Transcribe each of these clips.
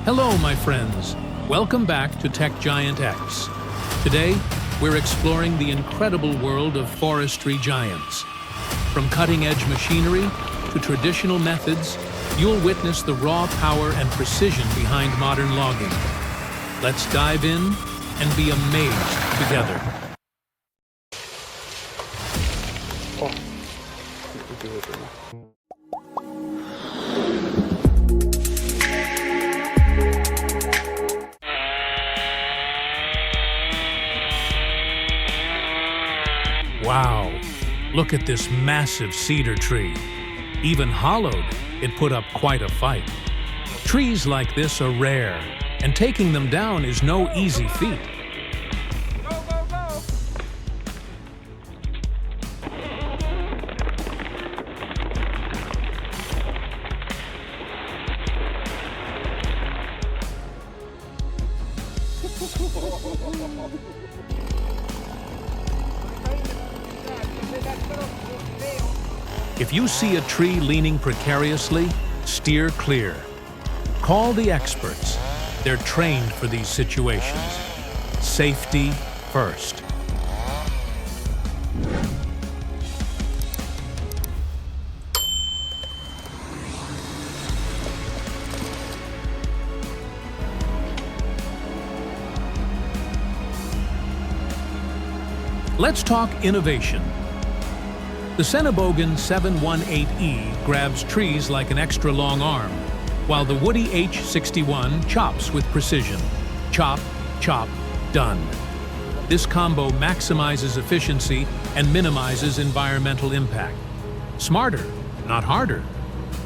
Hello, my friends. Welcome back to TechGiantX. Today, we're exploring the incredible world of forestry giants. From cutting-edge machinery to traditional methods, you'll witness the raw power and precision behind modern logging. Let's dive in and be amazed together. Wow, look at this massive cedar tree. Even hollowed, it put up quite a fight. Trees like this are rare, and taking them down is no easy feat. If you see a tree leaning precariously, steer clear. Call the experts. They're trained for these situations. Safety first. Let's talk innovation. The SENNEBOGEN 718E grabs trees like an extra long arm, while the Woody H61 chops with precision. Chop, chop, done. This combo maximizes efficiency and minimizes environmental impact. Smarter, not harder.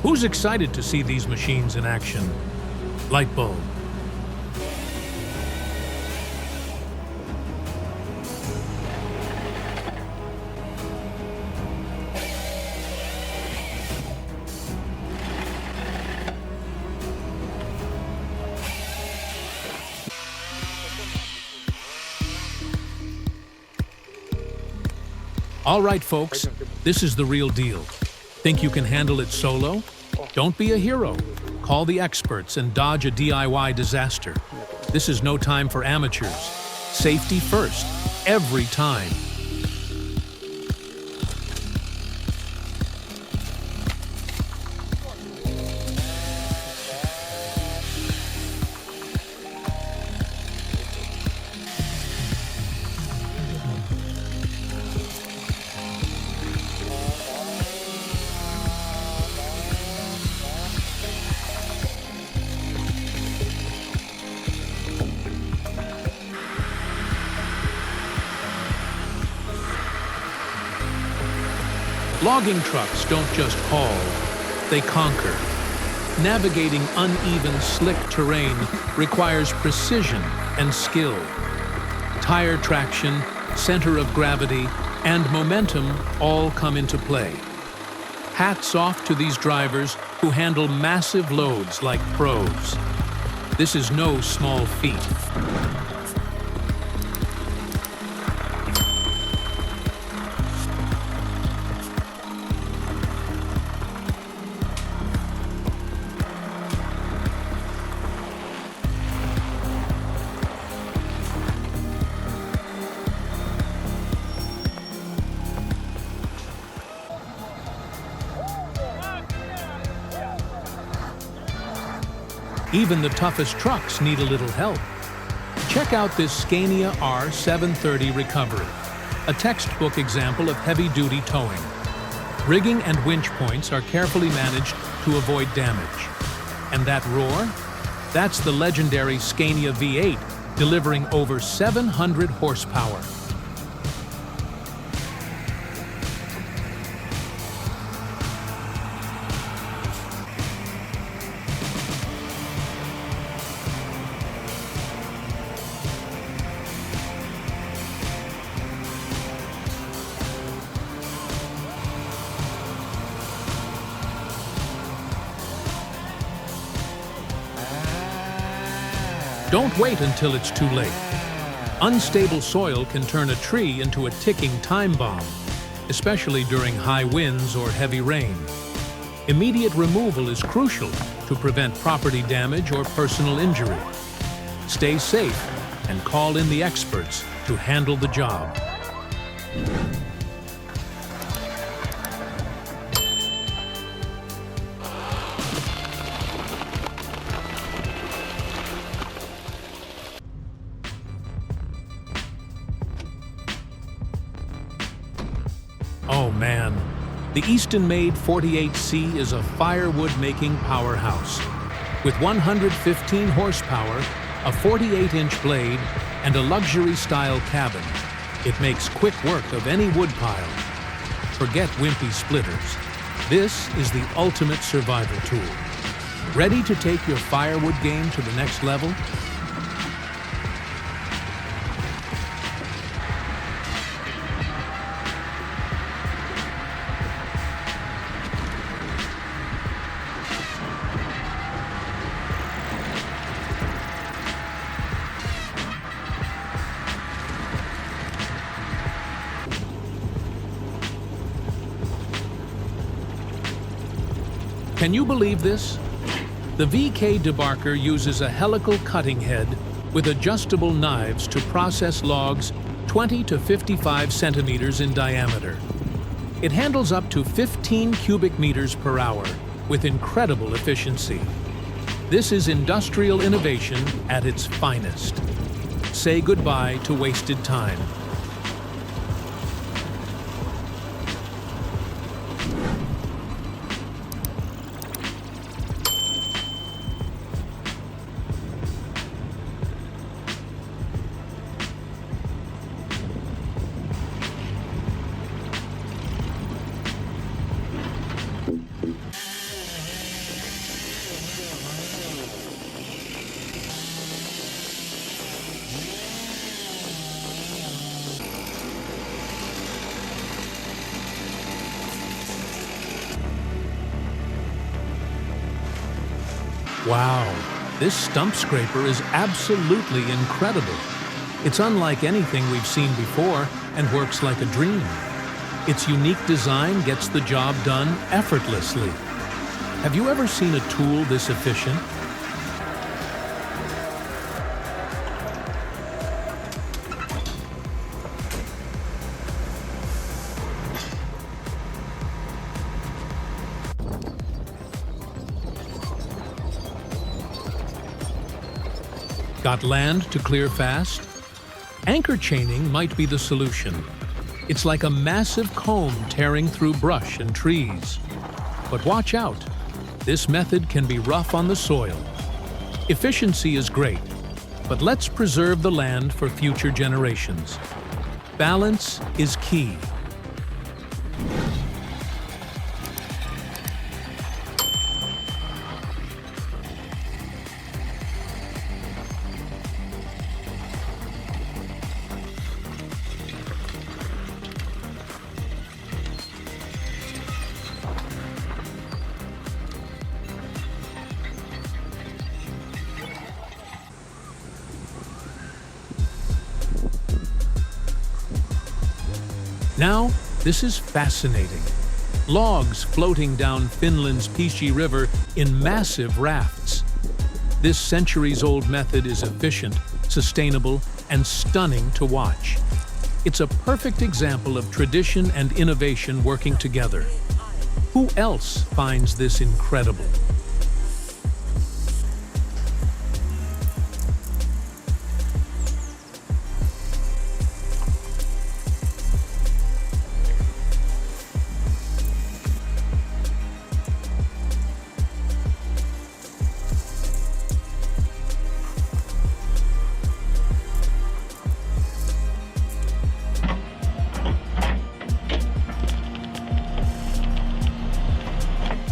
Who's excited to see these machines in action? Light bulb. All right, folks, this is the real deal. Think you can handle it solo? Don't be a hero. Call the experts and dodge a DIY disaster. This is no time for amateurs. Safety first, every time. Logging trucks don't just haul, they conquer. Navigating uneven, slick terrain requires precision and skill. Tire traction, center of gravity, and momentum all come into play. Hats off to these drivers who handle massive loads like pros. This is no small feat. Even the toughest trucks need a little help. Check out this Scania R730 recovery, a textbook example of heavy-duty towing. Rigging and winch points are carefully managed to avoid damage. And that roar? That's the legendary Scania V8, delivering over 700 horsepower. Don't wait until it's too late. Unstable soil can turn a tree into a ticking time bomb, especially during high winds or heavy rain. Immediate removal is crucial to prevent property damage or personal injury. Stay safe and call in the experts to handle the job. Oh man, the Eastonmade 48C is a firewood-making powerhouse. With 115 horsepower, a 48-inch blade, and a luxury-style cabin, it makes quick work of any woodpile. Forget wimpy splitters. This is the ultimate survival tool. Ready to take your firewood game to the next level? Can you believe this? The VK debarker uses a helical cutting head with adjustable knives to process logs 20 to 55 centimeters in diameter. It handles up to 15 cubic meters per hour with incredible efficiency. This is industrial innovation at its finest. Say goodbye to wasted time. Wow, this stump scraper is absolutely incredible. It's unlike anything we've seen before and works like a dream. Its unique design gets the job done effortlessly. Have you ever seen a tool this efficient? Got land to clear fast? Anchor chaining might be the solution. It's like a massive comb tearing through brush and trees. But watch out. This method can be rough on the soil. Efficiency is great, but let's preserve the land for future generations. Balance is key. Now, this is fascinating. Logs floating down Finland's Pishi River in massive rafts. This centuries-old method is efficient, sustainable, and stunning to watch. It's a perfect example of tradition and innovation working together. Who else finds this incredible?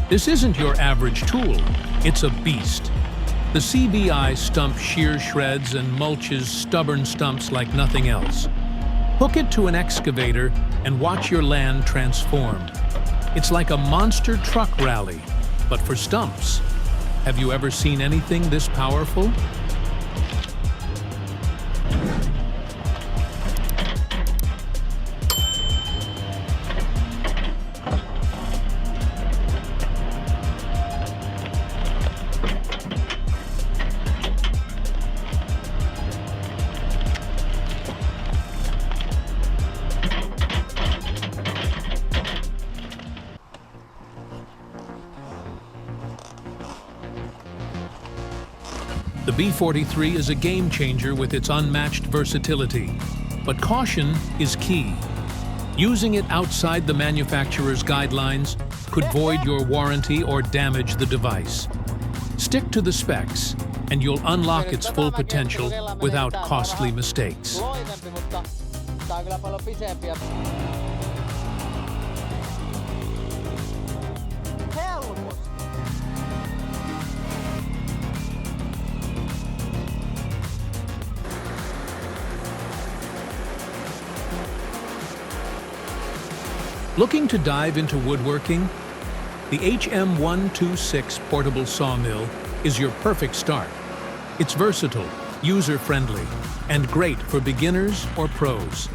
This isn't your average tool, it's a beast. The CBI stump shear shreds and mulches stubborn stumps like nothing else. Hook it to an excavator and watch your land transform. It's like a monster truck rally, but for stumps. Have you ever seen anything this powerful? The B43 is a game changer with its unmatched versatility, but caution is key. Using it outside the manufacturer's guidelines could void your warranty or damage the device. Stick to the specs, and you'll unlock its full potential without costly mistakes. Looking to dive into woodworking? The HM126 portable sawmill is your perfect start. It's versatile, user-friendly, and great for beginners or pros.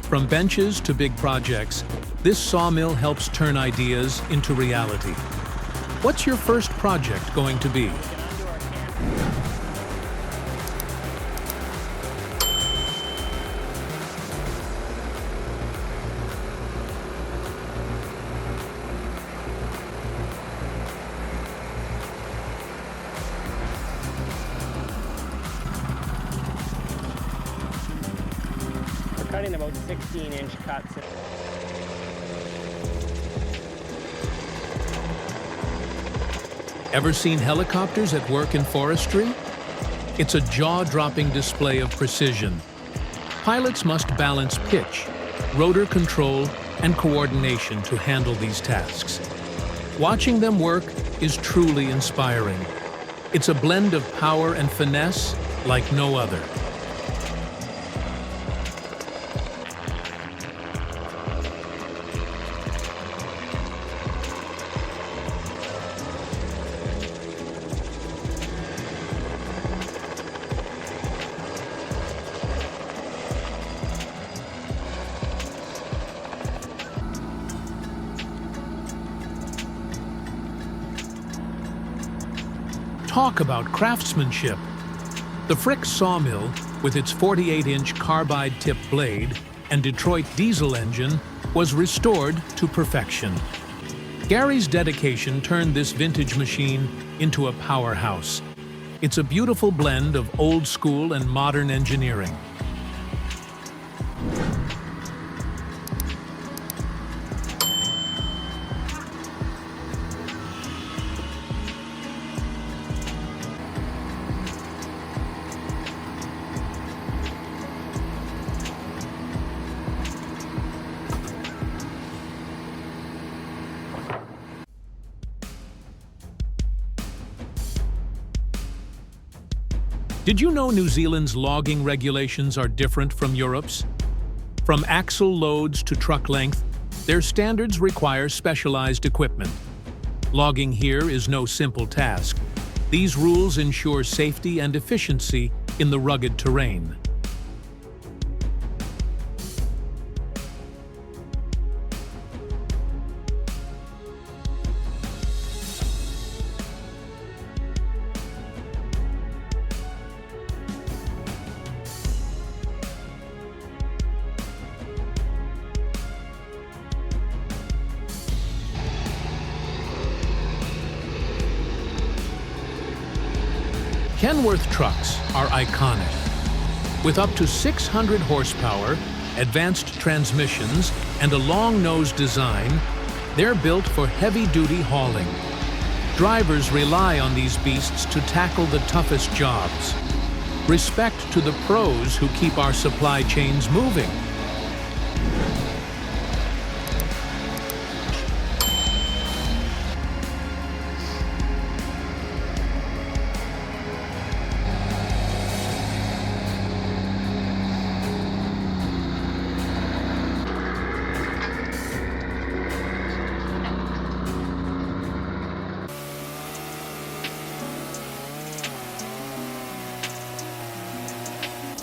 From benches to big projects, this sawmill helps turn ideas into reality. What's your first project going to be? Cutting about 16-inch cuts. Ever seen helicopters at work in forestry? It's a jaw-dropping display of precision. Pilots must balance pitch, rotor control, and coordination to handle these tasks. Watching them work is truly inspiring. It's a blend of power and finesse like no other. Talk about craftsmanship. The Frick sawmill, with its 48-inch carbide-tipped blade and Detroit diesel engine, was restored to perfection. Gary's dedication turned this vintage machine into a powerhouse. It's a beautiful blend of old school and modern engineering. Did you know New Zealand's logging regulations are different from Europe's? From axle loads to truck length, their standards require specialized equipment. Logging here is no simple task. These rules ensure safety and efficiency in the rugged terrain. Kenworth trucks are iconic. With up to 600 horsepower, advanced transmissions, and a long-nosed design, they're built for heavy-duty hauling. Drivers rely on these beasts to tackle the toughest jobs. Respect to the pros who keep our supply chains moving.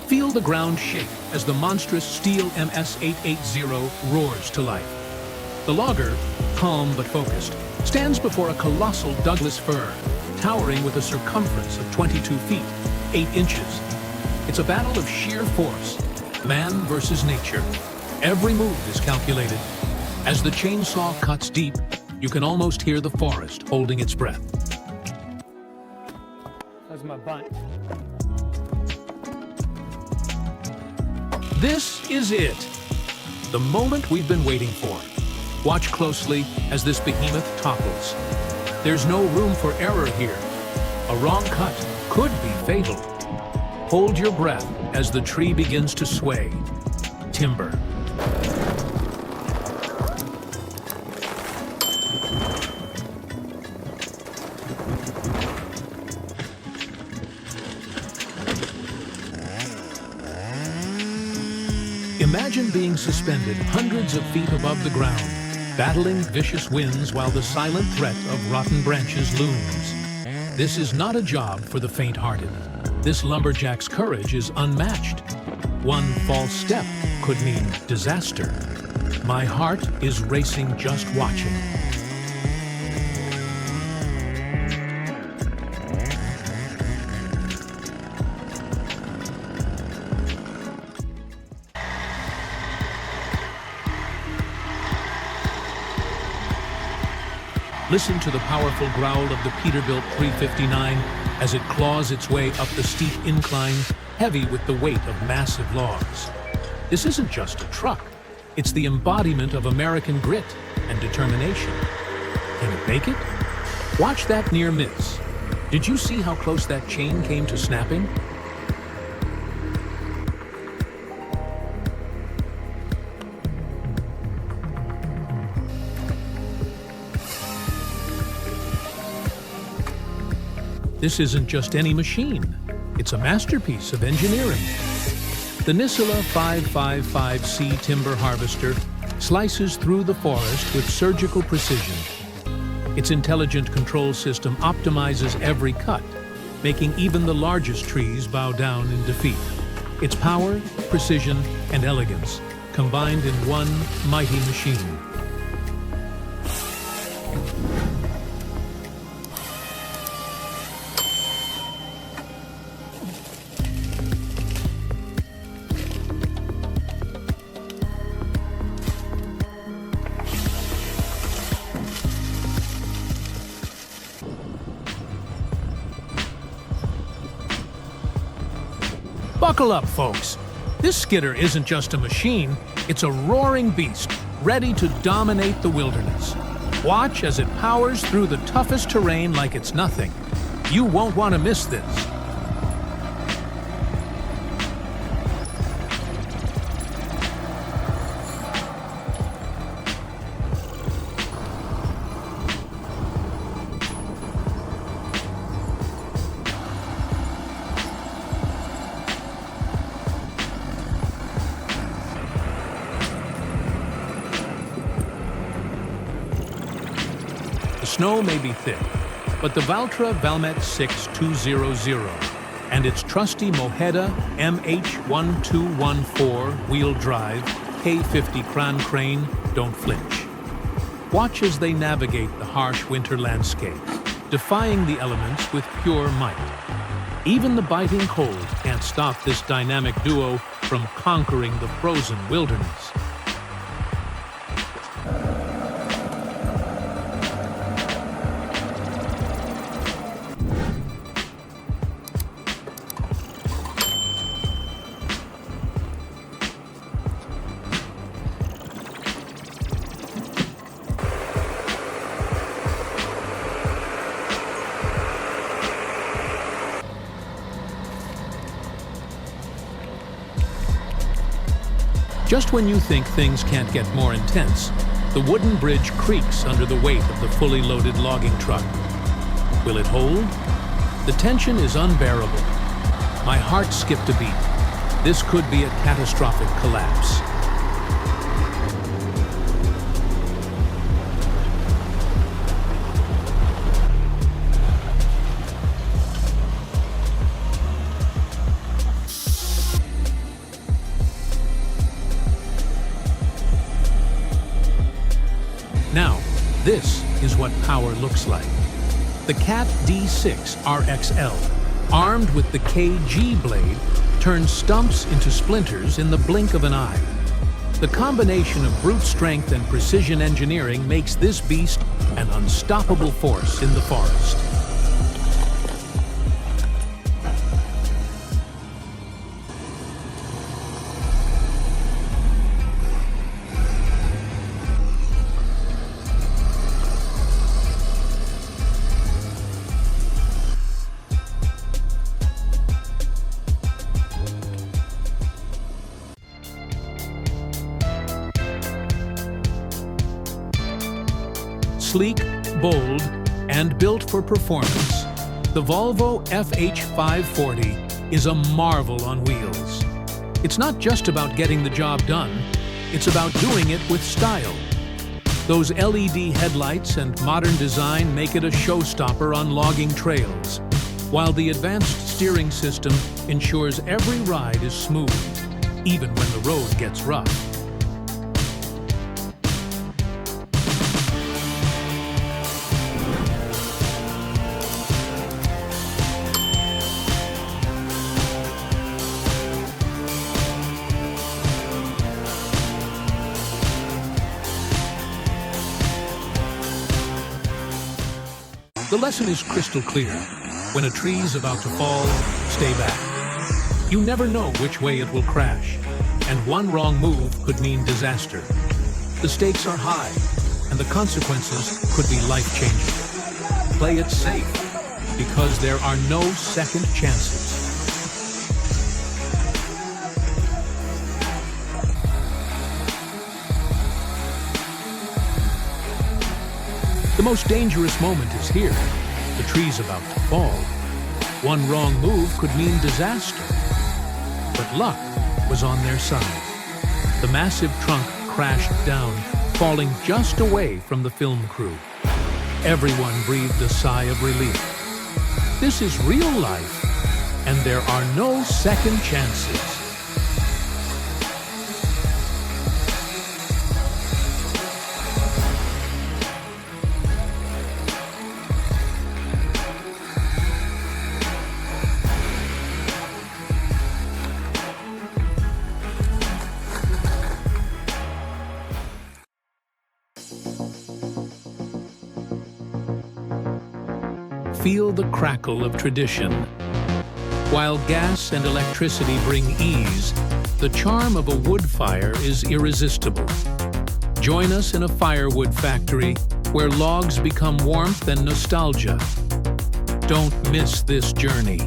Feel the ground shake as the monstrous steel MS-880 roars to life. The logger, calm but focused, stands before a colossal Douglas fir, towering with a circumference of 22 feet, 8 inches. It's a battle of sheer force, man versus nature. Every move is calculated. As the chainsaw cuts deep, you can almost hear the forest holding its breath. was my bunt. This is it. The moment we've been waiting for. Watch closely as this behemoth topples. There's no room for error here. A wrong cut could be fatal. Hold your breath as the tree begins to sway. Timber. Imagine being suspended hundreds of feet above the ground, battling vicious winds while the silent threat of rotten branches looms. This is not a job for the faint-hearted. This lumberjack's courage is unmatched. One false step could mean disaster. My heart is racing just watching. Listen to the powerful growl of the Peterbilt 359 as it claws its way up the steep incline, heavy with the weight of massive logs. This isn't just a truck. It's the embodiment of American grit and determination. Can it make it? Watch that near miss. Did you see how close that chain came to snapping? This isn't just any machine. It's a masterpiece of engineering. The Nisula 555C timber harvester slices through the forest with surgical precision. Its intelligent control system optimizes every cut, making even the largest trees bow down in defeat. Its power, precision, and elegance combined in one mighty machine. Buckle up, folks. This skidder isn't just a machine, it's a roaring beast, ready to dominate the wilderness. Watch as it powers through the toughest terrain like it's nothing. You won't want to miss this. The snow may be thick, but the Valtra Valmet 6200 and its trusty Moheda MH1214 wheel drive K50 Kran crane don't flinch. Watch as they navigate the harsh winter landscape, defying the elements with pure might. Even the biting cold can't stop this dynamic duo from conquering the frozen wilderness. Just when you think things can't get more intense, the wooden bridge creaks under the weight of the fully loaded logging truck. Will it hold? The tension is unbearable. My heart skipped a beat. This could be a catastrophic collapse. Now, this is what power looks like. The Cat D6 RXL, armed with the KG blade, turns stumps into splinters in the blink of an eye. The combination of brute strength and precision engineering makes this beast an unstoppable force in the forest. Sleek, bold, and built for performance, the Volvo FH540 is a marvel on wheels. It's not just about getting the job done, it's about doing it with style. Those LED headlights and modern design make it a showstopper on logging trails, while the advanced steering system ensures every ride is smooth, even when the road gets rough. The lesson is crystal clear. When a tree's about to fall, stay back. You never know which way it will crash, and one wrong move could mean disaster. The stakes are high, and the consequences could be life-changing. Play it safe, because there are no second chances. The most dangerous moment is here. The tree's about to fall. One wrong move could mean disaster. But luck was on their side. The massive trunk crashed down, falling just away from the film crew. Everyone breathed a sigh of relief. This is real life, and there are no second chances. Feel the crackle of tradition. While gas and electricity bring ease, the charm of a wood fire is irresistible. Join us in a firewood factory where logs become warmth and nostalgia. Don't miss this journey.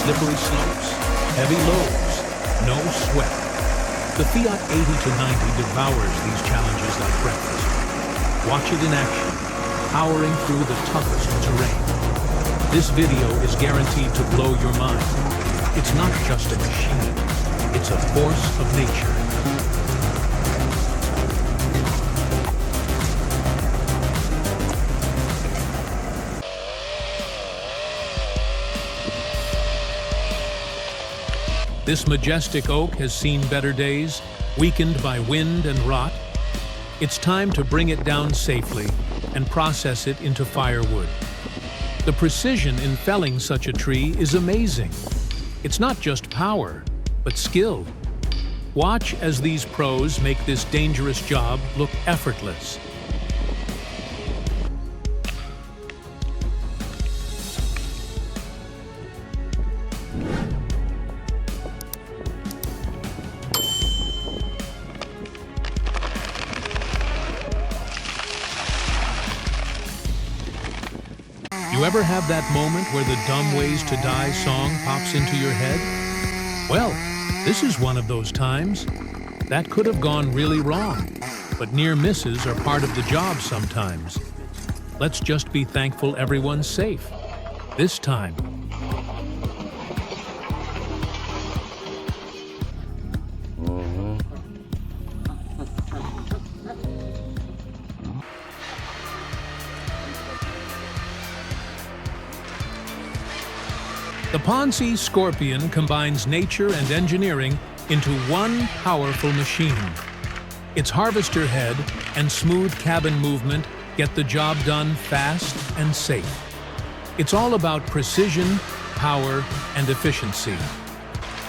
Slippery slopes, heavy loads, no sweat. The Fiat 80 to 90 devours these challenges like breakfast. Watch it in action, powering through the toughest terrain. This video is guaranteed to blow your mind. It's not just a machine, it's a force of nature. This majestic oak has seen better days, weakened by wind and rot. It's time to bring it down safely and process it into firewood. The precision in felling such a tree is amazing. It's not just power, but skill. Watch as these pros make this dangerous job look effortless. You ever have that moment where the Dumb Ways to Die song pops into your head? Well, this is one of those times. That could have gone really wrong, but near misses are part of the job sometimes. Let's just be thankful everyone's safe. This time. The Ponzi Scorpion combines nature and engineering into one powerful machine. Its harvester head and smooth cabin movement get the job done fast and safe. It's all about precision, power, and efficiency.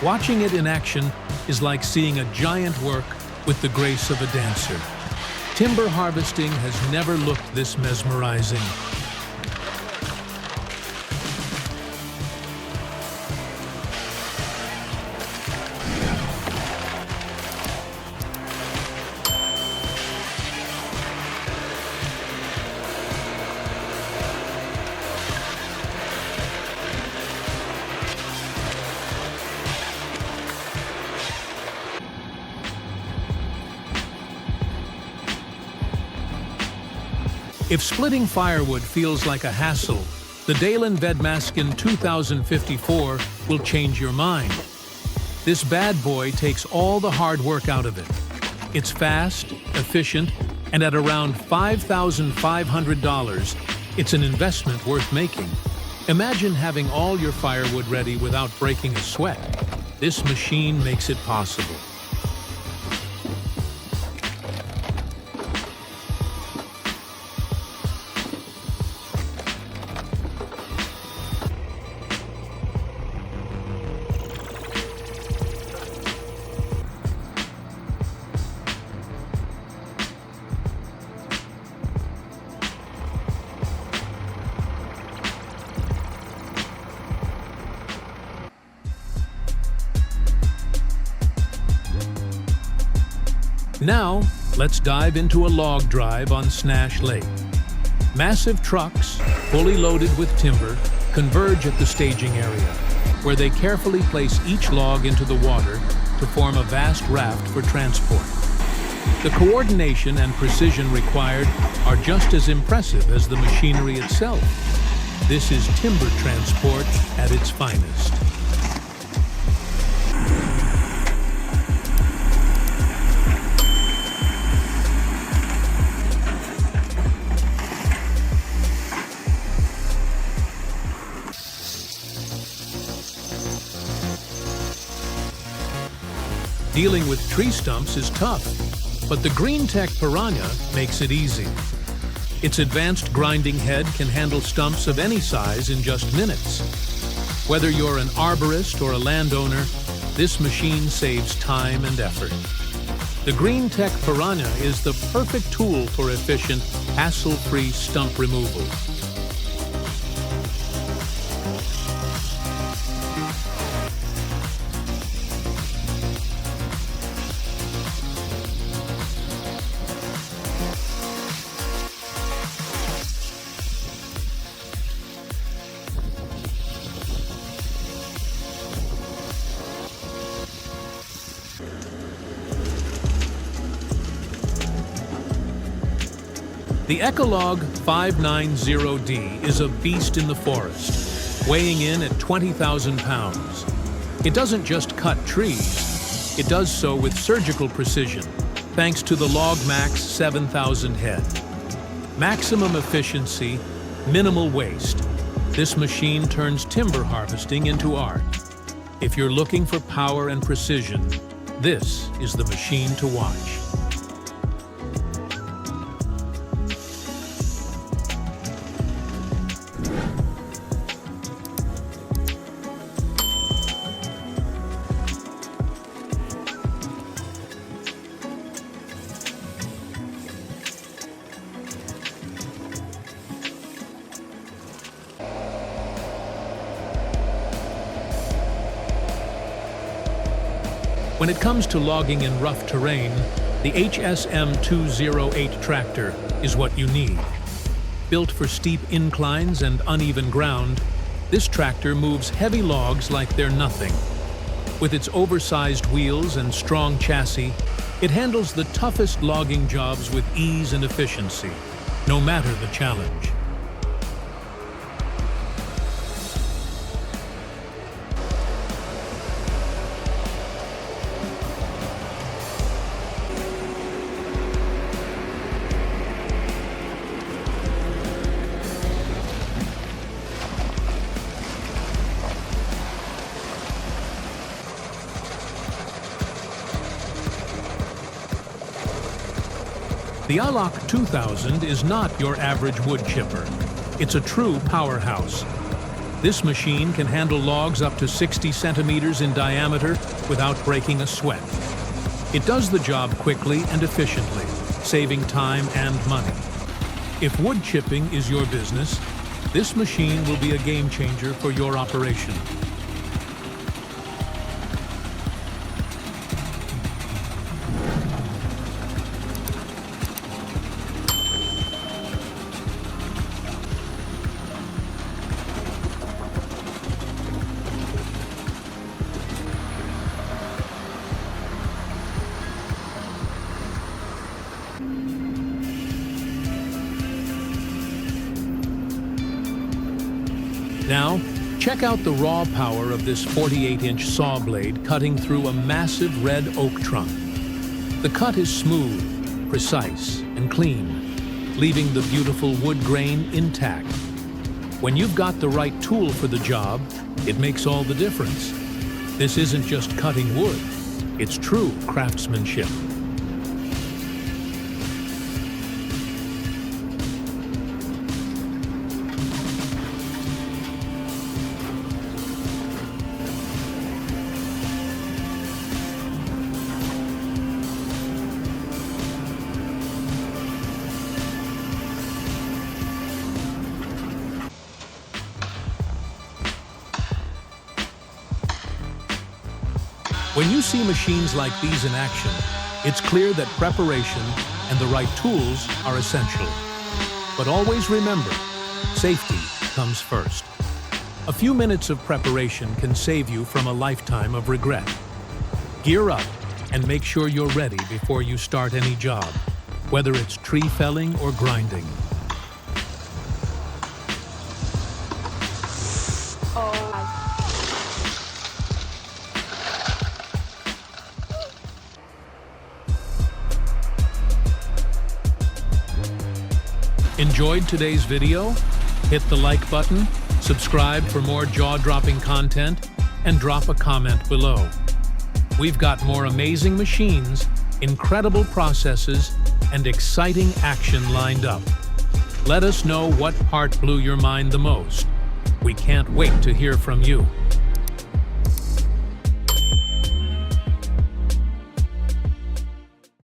Watching it in action is like seeing a giant work with the grace of a dancer. Timber harvesting has never looked this mesmerizing. If splitting firewood feels like a hassle, the Dalen Vedmaskin 2054 will change your mind. This bad boy takes all the hard work out of it. It's fast, efficient, and at around $5,500, it's an investment worth making. Imagine having all your firewood ready without breaking a sweat. This machine makes it possible. Now, let's dive into a log drive on Snash Lake. Massive trucks, fully loaded with timber, converge at the staging area, where they carefully place each log into the water to form a vast raft for transport. The coordination and precision required are just as impressive as the machinery itself. This is timber transport at its finest. Dealing with tree stumps is tough, but the GreenTech Piranha makes it easy. Its advanced grinding head can handle stumps of any size in just minutes. Whether you're an arborist or a landowner, this machine saves time and effort. The GreenTech Piranha is the perfect tool for efficient, hassle-free stump removal. The Ecolog 590D is a beast in the forest, weighing in at 20,000 pounds. It doesn't just cut trees, it does so with surgical precision, thanks to the LogMax 7000 head. Maximum efficiency, minimal waste. This machine turns timber harvesting into art. If you're looking for power and precision, this is the machine to watch. When it comes to logging in rough terrain, the HSM 208 tractor is what you need. Built for steep inclines and uneven ground, this tractor moves heavy logs like they're nothing. With its oversized wheels and strong chassis, it handles the toughest logging jobs with ease and efficiency, no matter the challenge. The Alak 2000 is not your average wood chipper. It's a true powerhouse. This machine can handle logs up to 60 centimeters in diameter without breaking a sweat. It does the job quickly and efficiently, saving time and money. If wood chipping is your business, this machine will be a game changer for your operation. Now, check out the raw power of this 48-inch saw blade cutting through a massive red oak trunk. The cut is smooth, precise, and clean, leaving the beautiful wood grain intact. When you've got the right tool for the job, it makes all the difference. This isn't just cutting wood, it's true craftsmanship. When you see machines like these in action, it's clear that preparation and the right tools are essential. But always remember, safety comes first. A few minutes of preparation can save you from a lifetime of regret. Gear up and make sure you're ready before you start any job, whether it's tree felling or grinding. Enjoyed today's video? Hit the like button, subscribe for more jaw-dropping content, and drop a comment below. We've got more amazing machines, incredible processes, and exciting action lined up. Let us know what part blew your mind the most. We can't wait to hear from you.